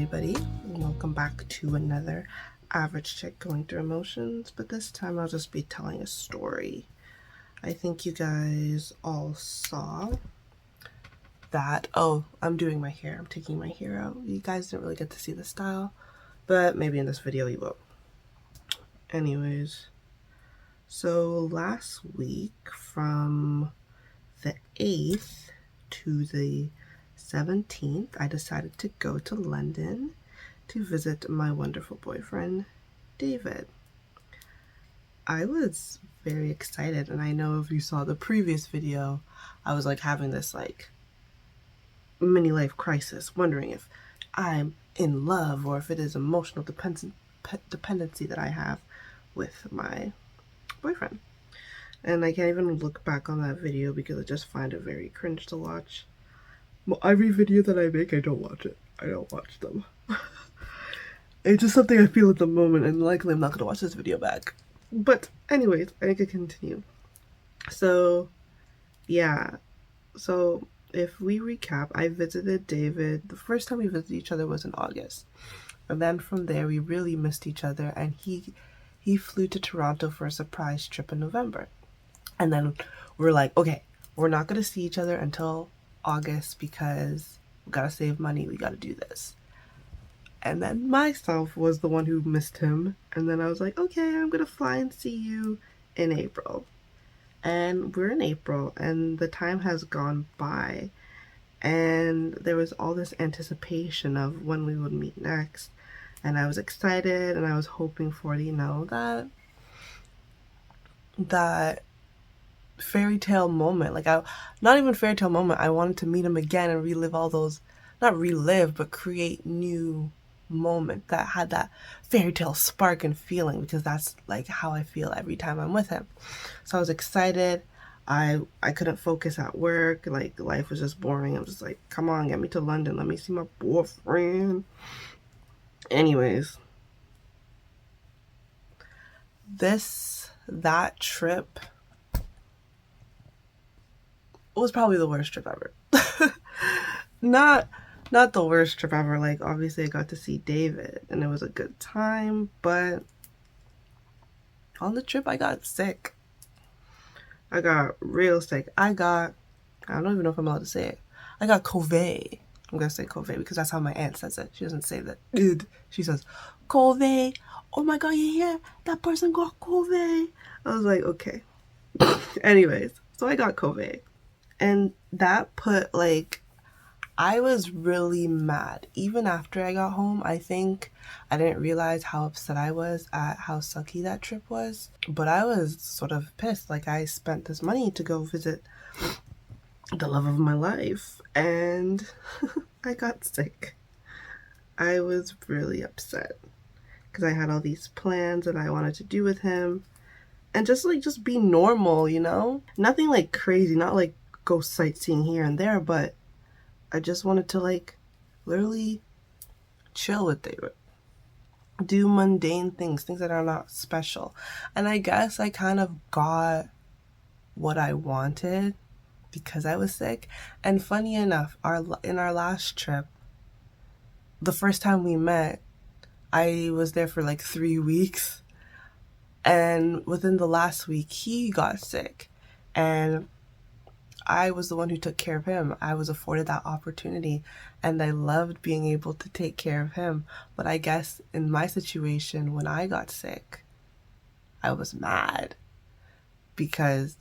everybody, welcome back to another average chick going through emotions, but this time I'll just be telling a story. I think you guys all saw that. Oh, I'm doing my hair. I'm taking my hair out. You guys didn't really get to see the style, but maybe in this video you will. Anyways, so last week from the 8th to the 17th, I decided to go to London to visit my wonderful boyfriend, David. I was very excited, and I know if you saw the previous video, I was like having this like mini life crisis, wondering if I'm in love or if it is emotional dependency that I have with my boyfriend. And I can't even look back on that video because I just find it very cringe to watch. Well, every video that I make, I don't watch it. I don't watch them. It's just something I feel at the moment, and likely I'm not going to watch this video back. But anyways, I could continue. So, yeah. So, if we recap, I visited David. The first time we visited each other was in August. And then from there, we really missed each other, and he flew to Toronto for a surprise trip in November. And then we're like, okay, we're not going to see each other until August because we got to save money. We got to do this. And then myself was the one who missed him. And then I was like, okay, I'm going to fly and see you in April. And we're in April and the time has gone by. And there was all this anticipation of when we would meet next. And I was excited and I was hoping for, that fairy tale moment. Like, not even fairy tale moment. I wanted to meet him again and relive all those, not relive, but create new moment that had that fairy tale spark and feeling, because that's like how I feel every time I'm with him. So I was excited. I couldn't focus at work. Like, life was just boring. I was just like, come on, get me to London. Let me see my boyfriend. Anyways, that trip was probably the worst trip ever. Not the worst trip ever. Like, obviously I got to see David and it was a good time, but on the trip I got sick. I got real sick. I don't even know if I'm allowed to say it. I got COVID. I'm gonna say COVID because that's how my aunt says it. She doesn't say that. She says COVID. Oh my god, you hear? That person got COVID. I was like, okay. Anyways, so I got COVID. And that put, like, I was really mad. Even after I got home, I think I didn't realize how upset I was at how sucky that trip was. But I was sort of pissed. Like, I spent this money to go visit the love of my life. And I got sick. I was really upset. Because I had all these plans that I wanted to do with him. And just be normal, you know? Nothing, like, crazy. Not, like, go sightseeing here and there, but I just wanted to, like, literally chill with David. Do mundane things that are not special. And I guess I kind of got what I wanted because I was sick. And funny enough, in our last trip, the first time we met, I was there for like 3 weeks. And within the last week, he got sick. And I was the one who took care of him. I was afforded that opportunity and I loved being able to take care of him. But I guess in my situation, when I got sick, I was mad because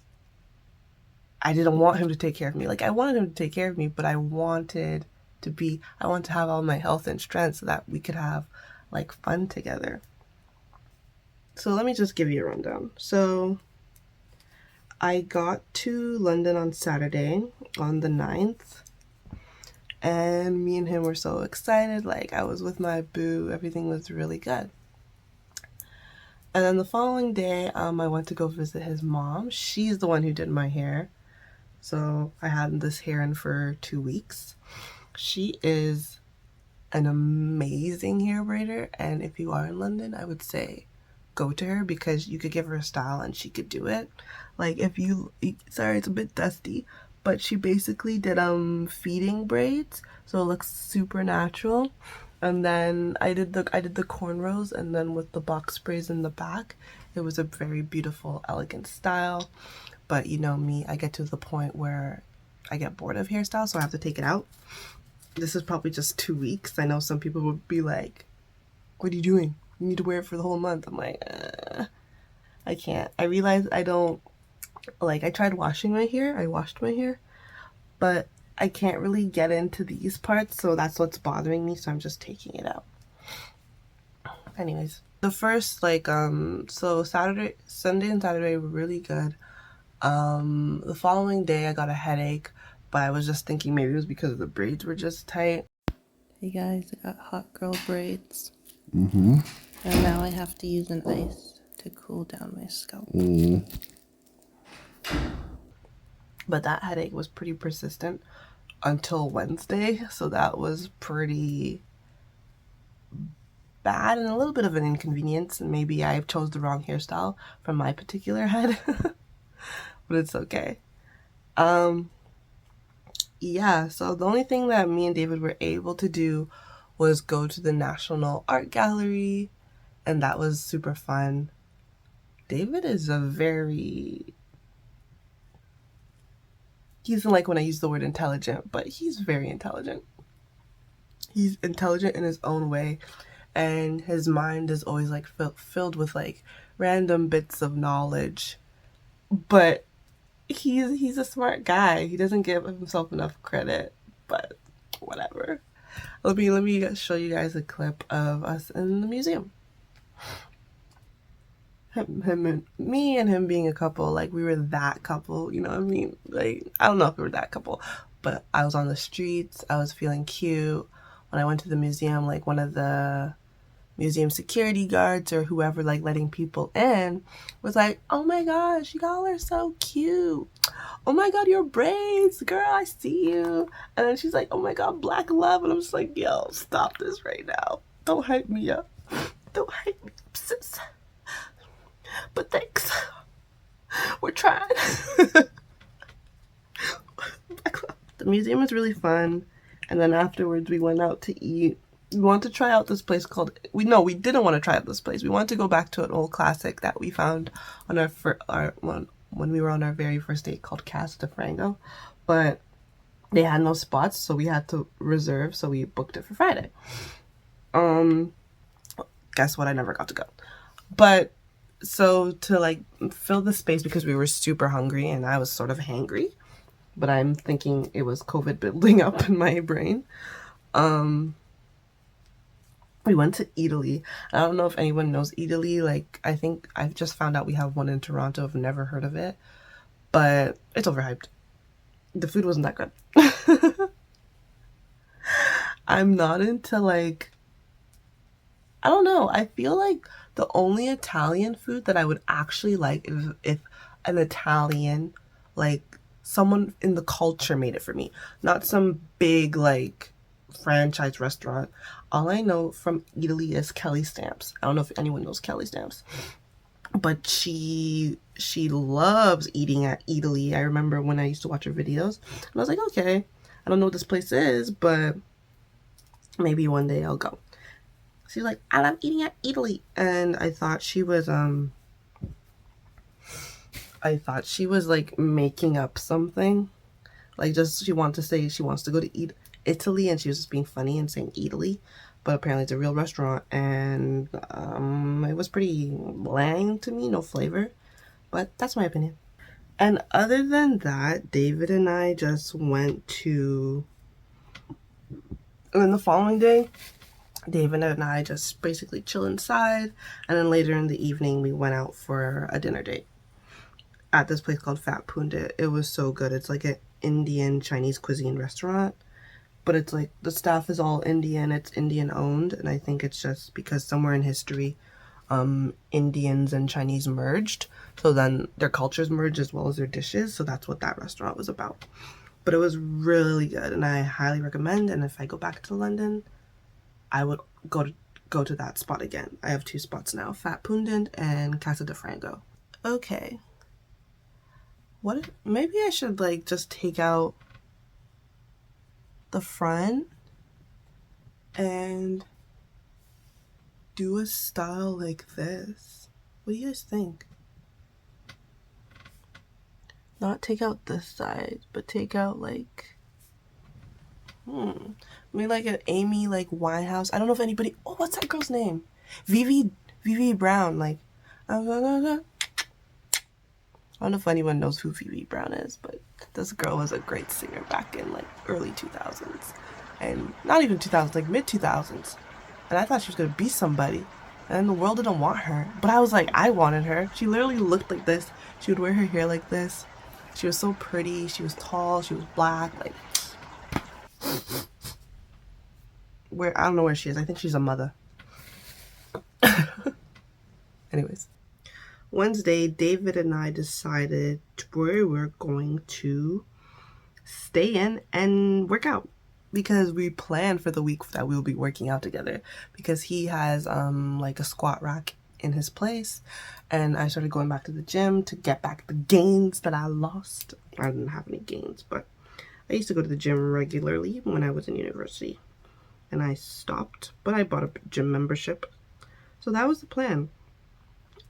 I didn't want him to take care of me. Like, I wanted him to take care of me, but I wanted to have all my health and strength so that we could have, like, fun together. So let me just give you a rundown. So I got to London on Saturday, on the 9th, and me and him were so excited. Like, I was with my boo, everything was really good. And then the following day, I went to go visit his mom. She's the one who did my hair. So I had this hair in for 2 weeks. She is an amazing hair braider, and if you are in London, I would say go to her because you could give her a style and she could do it. Like, sorry, it's a bit dusty, but she basically did feeding braids, so it looks super natural. And then I did the cornrows, and then with the box sprays in the back, it was a very beautiful, elegant style. But you know me, I get to the point where I get bored of hairstyles, so I have to take it out. This is probably just 2 weeks. I know some people would be like, what are you doing? You need to wear it for the whole month. I'm like, I can't. I realized I don't, like, I tried washing my hair. I washed my hair, but I can't really get into these parts, so that's what's bothering me, so I'm just taking it out. Anyways, the first, like, so Sunday and Saturday were really good. The following day I got a headache, but I was just thinking maybe it was because the braids were just tight. Hey guys, I got hot girl braids. And now I have to use an ice to cool down my scalp. But that headache was pretty persistent until Wednesday, so that was pretty bad and a little bit of an inconvenience, and maybe I chose the wrong hairstyle for my particular head. But it's okay. Yeah, so the only thing that me and David were able to do was go to the National Art Gallery, and that was super fun. David is he doesn't like when I use the word intelligent, but he's very intelligent. He's intelligent in his own way, and his mind is always like filled with like random bits of knowledge. But he's a smart guy. He doesn't give himself enough credit, but whatever. Let me show you guys a clip of us in the museum. Me and him being a couple, like we were that couple, you know what I mean? Like, I don't know if we were that couple, but I was on the streets, I was feeling cute. When I went to the museum, like one of the museum security guards or whoever like letting people in was like, oh my gosh, y'all are so cute. Oh my god, your braids, girl, I see you. And then she's like, oh my god, black love. And I'm just like, yo, stop this right now. Don't hype me up. Don't hype me up, sis. But thanks. We're trying. The museum was really fun. And then afterwards we went out to eat. We wanted to try out this place called, we didn't want to try out this place. We wanted to go back to an old classic that we found on when we were on our very first date called Casa de Frango. But they had no spots, so we had to reserve, so we booked it for Friday. Guess what? I never got to go. But so to like fill the space, because we were super hungry and I was sort of hangry, but I'm thinking it was COVID building up in my brain. We went to Italy. I don't know if anyone knows Italy. Like, I think I've just found out we have one in Toronto. I've never heard of it, but it's overhyped. The food wasn't that good. I'm not into like, I don't know. I feel like the only Italian food that I would actually like if an Italian, like someone in the culture made it for me, not some big like franchise restaurant. All I know from Italy is Kelly Stamps. I don't know if anyone knows Kelly Stamps, but she loves eating at Italy. I remember when I used to watch her videos, and I was like, okay, I don't know what this place is, but maybe one day I'll go. She's like, I love eating at Italy, and I thought she was like making up something, like just she wanted to say she wants to go to Italy, and she was just being funny and saying Italy, but apparently it's a real restaurant, and it was pretty bland to me, no flavor, but that's my opinion. And other than that, David and I just went to, and then the following day, David and I just basically chill inside, and then later in the evening we went out for a dinner date at this place called Fat Pundit. It was so good. It's like an Indian Chinese cuisine restaurant, but it's like the staff is all Indian. It's Indian owned, and I think it's just because somewhere in history Indians and Chinese merged, so then their cultures merged as well as their dishes, so that's what that restaurant was about. But it was really good, and I highly recommend, and if I go back to London, I would go to that spot again. I have 2 spots now, Fat Pundit and Casa de Frango. Okay, maybe I should like just take out the front and do a style like this. What do you guys think? Not take out this side, but take out like, maybe like an Amy like Winehouse. I don't know if anybody. Oh, what's that girl's name? Vivi Brown. Like, I don't know if anyone knows who Vivi Brown is, but this girl was a great singer back in like early 2000s, and not even 2000s, like mid 2000s. And I thought she was gonna be somebody, and the world didn't want her. But I was like, I wanted her. She literally looked like this. She would wear her hair like this. She was so pretty. She was tall. She was black. Like, where I don't know where she is. I think she's a mother. Anyways, Wednesday, David and I decided where we're going to stay in and work out, because we planned for the week that we'll be working out together, because he has like a squat rack in his place, and I started going back to the gym to get back the gains that I lost. I didn't have any gains, but I used to go to the gym regularly when I was in university, and I stopped, but I bought a gym membership. So that was the plan,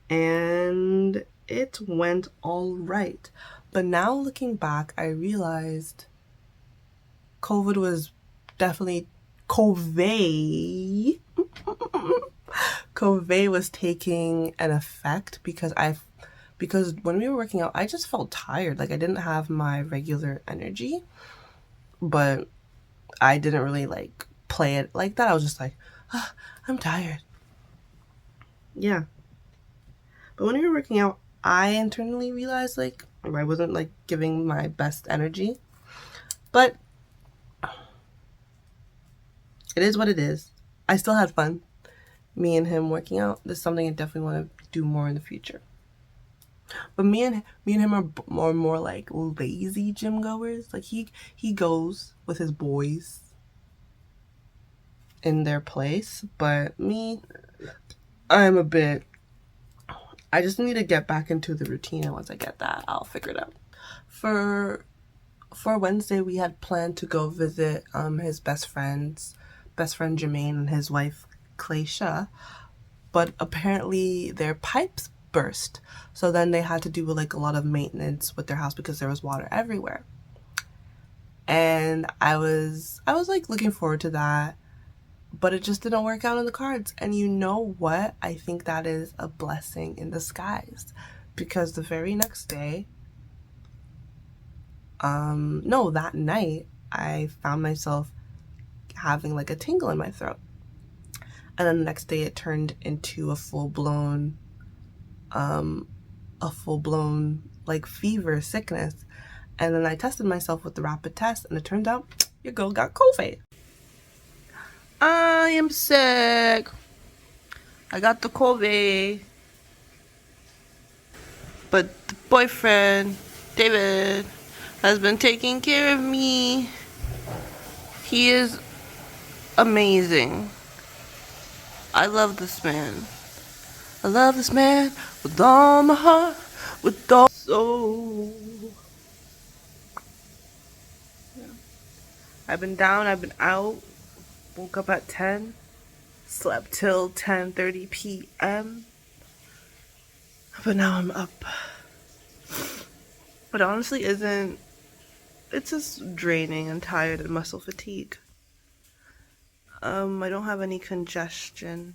and it went all right. But now looking back, I realized COVID was definitely COVID was taking an effect, because when we were working out, I just felt tired. Like, I didn't have my regular energy, but I didn't really like play it like that. I was just like, I'm tired. Yeah. But when we were working out, I internally realized like I wasn't like giving my best energy. But it is what it is. I still had fun. Me and him working out. This is something I definitely want to do more in the future. But me and him are more like lazy gym goers. Like he goes with his boys in their place, but me, I just need to get back into the routine, and once I get that, I'll figure it out. For Wednesday, we had planned to go visit his best friend Jermaine and his wife Claysha, but apparently their pipes burst, so then they had to do like a lot of maintenance with their house because there was water everywhere. And I was like looking forward to that, but it just didn't work out in the cards. And you know what? I think that is a blessing in disguise, because the very next day, that night, I found myself having like a tingle in my throat. And then the next day it turned into a full-blown like fever, sickness. And then I tested myself with the rapid test, and it turned out your girl got COVID. I am sick. I got the COVID. But the boyfriend, David, has been taking care of me. He is amazing. I love this man. I love this man with all my heart, with all my soul. Yeah. I've been down, I've been out. Woke up at 10. Slept till 10:30 p.m. But now I'm up. But honestly it's just draining and tired and muscle fatigue. I don't have any congestion,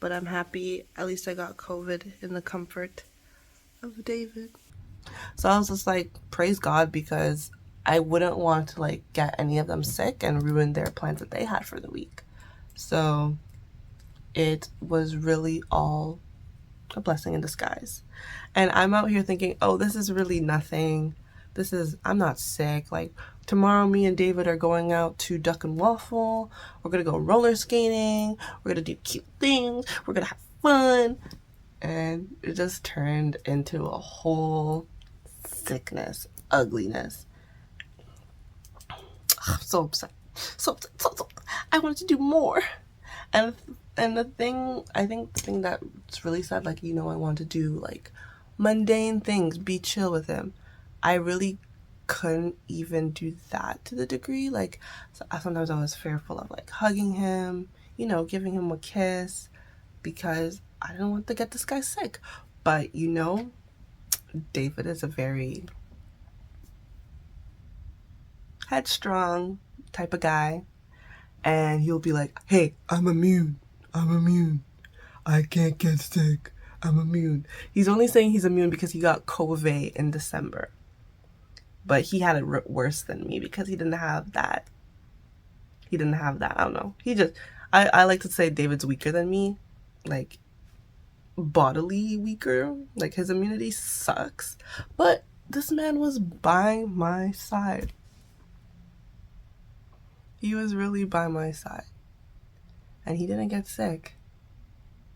but I'm happy at least I got COVID in the comfort of David. So I was just like, praise God, because I wouldn't want to like get any of them sick and ruin their plans that they had for the week. So it was really all a blessing in disguise. And I'm out here thinking, oh, this is really nothing. I'm not sick. Like, tomorrow me and David are going out to Duck and Waffle. We're gonna go roller skating. We're gonna do cute things. We're gonna have fun. And it just turned into a whole sickness, ugliness. I'm so upset. So I wanted to do more. And the thing that's really sad, like, I want to do like mundane things, be chill with him. I really couldn't even do that to the degree. Like, sometimes I was fearful of like hugging him, giving him a kiss, because I didn't want to get this guy sick. But David is a very headstrong type of guy, and he'll be like, "Hey, I'm immune. I'm immune. I can't get sick. I'm immune." He's only saying he's immune because he got COVID in December. But he had it worse than me because he didn't have that. He didn't have that. I don't know. I like to say David's weaker than me. Like, bodily weaker. Like, his immunity sucks. But this man was by my side. He was really by my side. And he didn't get sick.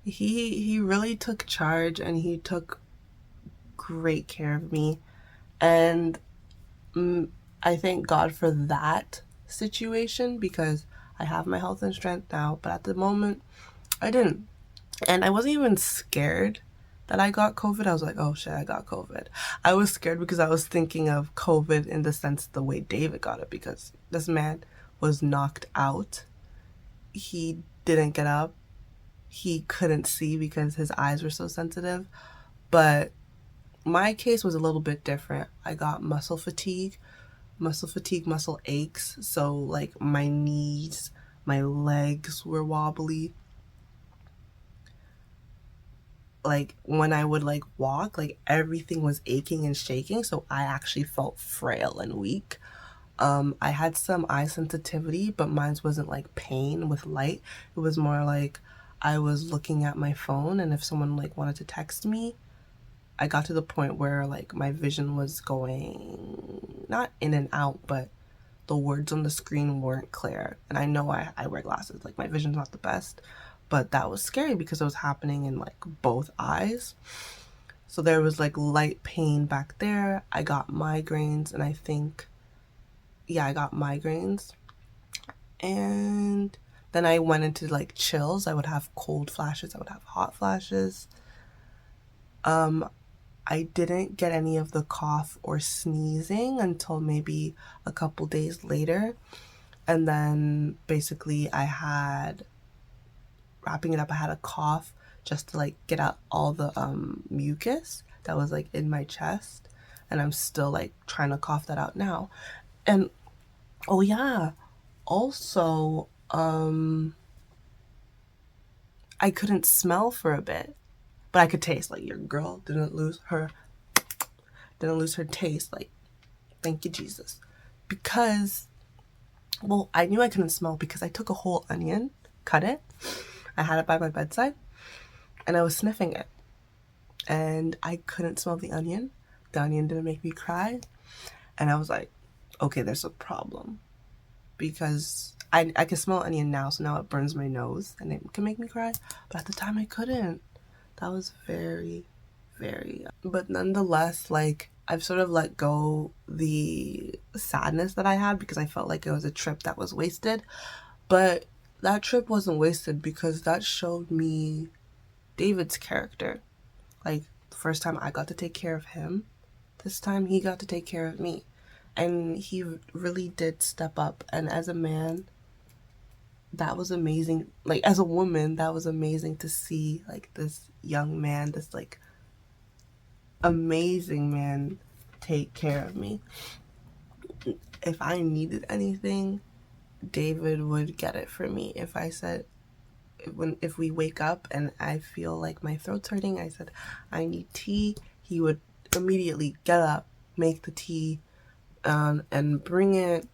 He really took charge, and he took great care of me. And I thank God for that situation, because I have my health and strength now, but at the moment I didn't. And I wasn't even scared that I got COVID. I was like, oh shit, I got COVID. I was scared because I was thinking of COVID in the sense the way David got it, because this man was knocked out. He didn't get up. He couldn't see because his eyes were so sensitive. But my case was a little bit different. I got muscle fatigue, muscle aches. So like my knees, my legs were wobbly. Like when I would like walk, like everything was aching and shaking. So I actually felt frail and weak. I had some eye sensitivity, but mine wasn't like pain with light. It was more like I was looking at my phone, and if someone like wanted to text me, I got to the point where like my vision was going not in and out, but the words on the screen weren't clear. And I know I wear glasses, like my vision's not the best, but that was scary because it was happening in like both eyes. So there was like light pain back there. I got migraines, and I got migraines. And then I went into like chills. I would have cold flashes, I would have hot flashes. I didn't get any of the cough or sneezing until maybe a couple days later. And then basically wrapping it up, I had a cough just to like get out all the mucus that was like in my chest. And I'm still like trying to cough that out now. And oh yeah, also I couldn't smell for a bit, but I could taste. Like, your girl didn't lose her taste. Like, thank you, Jesus. Because, well, I knew I couldn't smell because I took a whole onion, cut it, I had it by my bedside, and I was sniffing it. And I couldn't smell the onion. The onion didn't make me cry. And I was like, okay, there's a problem. Because I can smell onion now, so now it burns my nose and it can make me cry. But at the time I couldn't. That was very, very... But nonetheless, like, I've sort of let go the sadness that I had because I felt like it was a trip that was wasted. But that trip wasn't wasted because that showed me David's character. Like, the first time I got to take care of him, this time he got to take care of me. And he really did step up. And as a man, that was amazing. Like, as a woman, that was amazing to see, like, this young man, this, like, amazing man take care of me. If I needed anything, David would get it for me. If I said, if we wake up and I feel like my throat's hurting, I said, I need tea, he would immediately get up, make the tea, and bring it.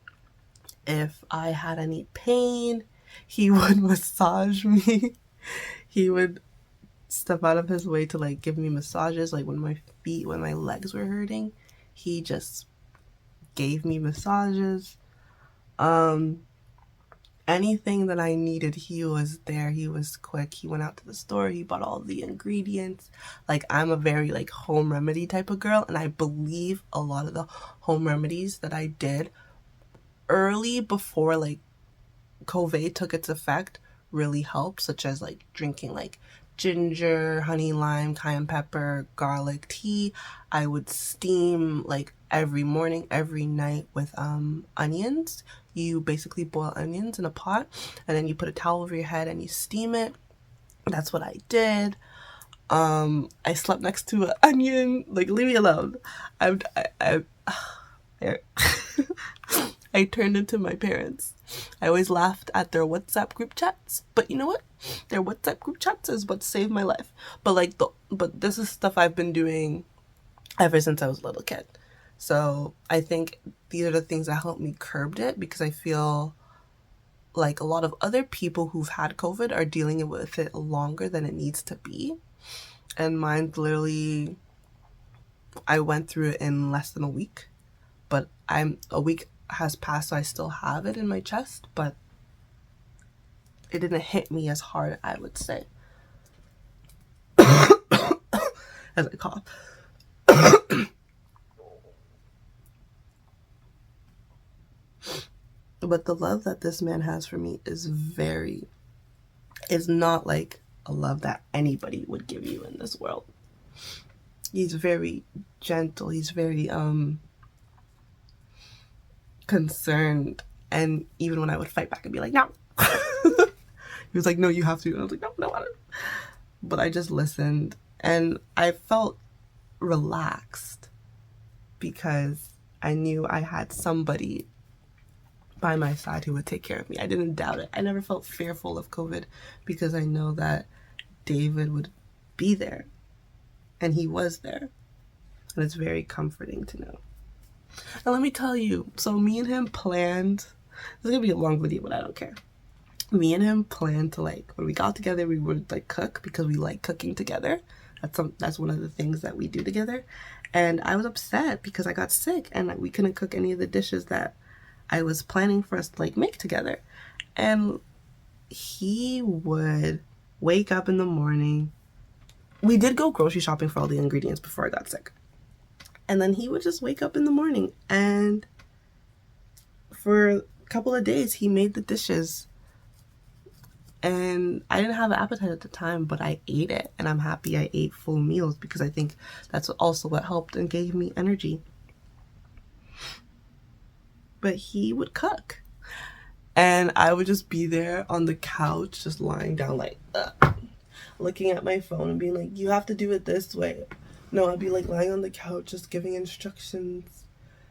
If I had any pain, he would massage me. He would step out of his way to like give me massages. Like when my legs were hurting, he just gave me massages. Anything that I needed, he was there. He was quick. He went out to the store. He bought all the ingredients. Like, I'm a very like home remedy type of girl, and I believe a lot of the home remedies that I did early before like COVID took its effect really helped, such as like drinking like ginger, honey, lime, cayenne pepper, garlic tea. I would steam like every morning, every night with onions. You basically boil onions in a pot, and then you put a towel over your head and you steam it. That's what I did. I slept next to an onion. Like, leave me alone. I I turned into my parents. I always laughed at their WhatsApp group chats, but you know what? Their WhatsApp group chats is what saved my life. But this is stuff I've been doing ever since I was a little kid. So I think these are the things that helped me curb it, because I feel like a lot of other people who've had COVID are dealing with it longer than it needs to be. And mine's literally, I went through it in less than a week. But a week has passed, so I still have it in my chest, but it didn't hit me as hard, I would say, as I cough. But the love that this man has for me is not like a love that anybody would give you in this world. He's very gentle. He's very concerned. And even when I would fight back and be like, no. He was like, no, you have to. And I was like, no, I don't. But I just listened. And I felt relaxed because I knew I had somebody by my side who would take care of me. I didn't doubt it. I never felt fearful of COVID because I know that David would be there. And he was there. And it's very comforting to know. And let me tell you, so me and him planned, this is going to be a long video, but I don't care. Me and him planned to, like, when we got together, we would, like, cook because we like cooking together. That's one of the things that we do together. And I was upset because I got sick and we couldn't cook any of the dishes that I was planning for us to, like, make together. And he would wake up in the morning. We did go grocery shopping for all the ingredients before I got sick. And then he would just wake up in the morning, and for a couple of days he made the dishes. And I didn't have an appetite at the time, but I ate it, and I'm happy I ate full meals because I think that's also what helped and gave me energy. But he would cook, and I would just be there on the couch, just lying down, like, looking at my phone and being like, you have to do it this way. No, I'd be like lying on the couch just giving instructions.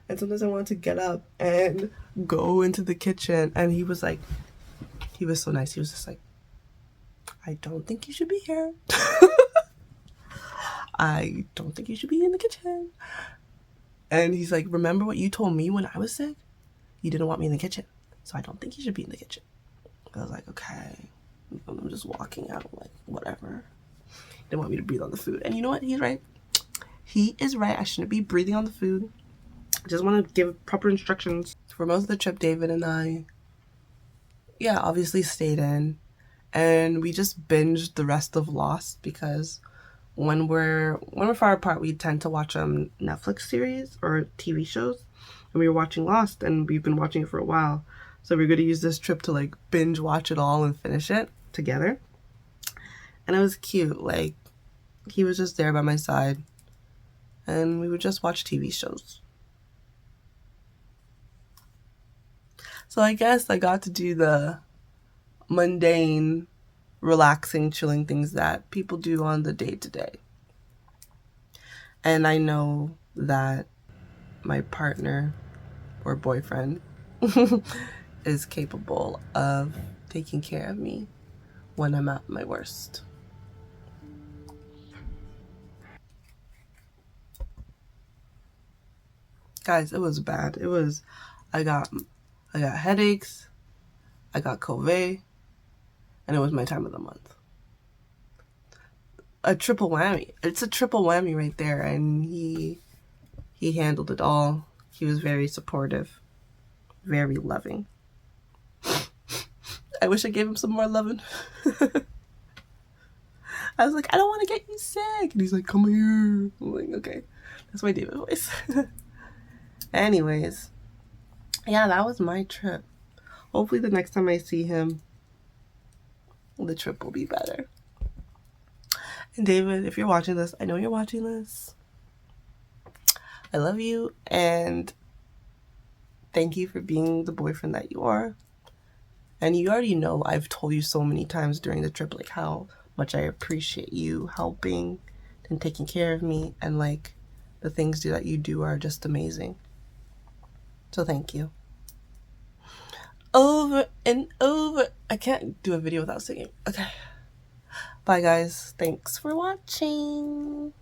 And sometimes I wanted to get up and go into the kitchen. And he was so nice. He was just like, I don't think you should be here. I don't think you should be in the kitchen. And he's like, remember what you told me when I was sick? You didn't want me in the kitchen. So I don't think you should be in the kitchen. I was like, okay. I'm just walking out, like, whatever. Didn't want me to breathe on the food. And you know what? He's right. He is right. I shouldn't be breathing on the food. I just want to give proper instructions. For most of the trip, David and I, obviously stayed in. And we just binged the rest of Lost because when we're far apart, we tend to watch Netflix series or TV shows. And we were watching Lost, and we've been watching it for a while. So we're going to use this trip to, like, binge watch it all and finish it together. And it was cute. Like, he was just there by my side. And we would just watch TV shows. So I guess I got to do the mundane, relaxing, chilling things that people do on the day-to-day. And I know that my partner or boyfriend is capable of taking care of me when I'm at my worst. Guys, it was bad. I got headaches, I got COVID, and it was my time of the month. A triple whammy. It's a triple whammy right there, and he handled it all. He was very supportive, very loving. I wish I gave him some more loving. I was like, I don't want to get you sick. And he's like, come here. I'm like, okay. That's my David voice. Anyways, that was my trip. Hopefully the next time I see him, the trip will be better. And David, if you're watching this, I know you're watching this. I love you, and thank you for being the boyfriend that you are. And you already know, I've told you so many times during the trip, like, how much I appreciate you helping and taking care of me, and like the things that you do are just amazing. So thank you. Over and over. I can't do a video without singing. Okay. Bye, guys. Thanks for watching.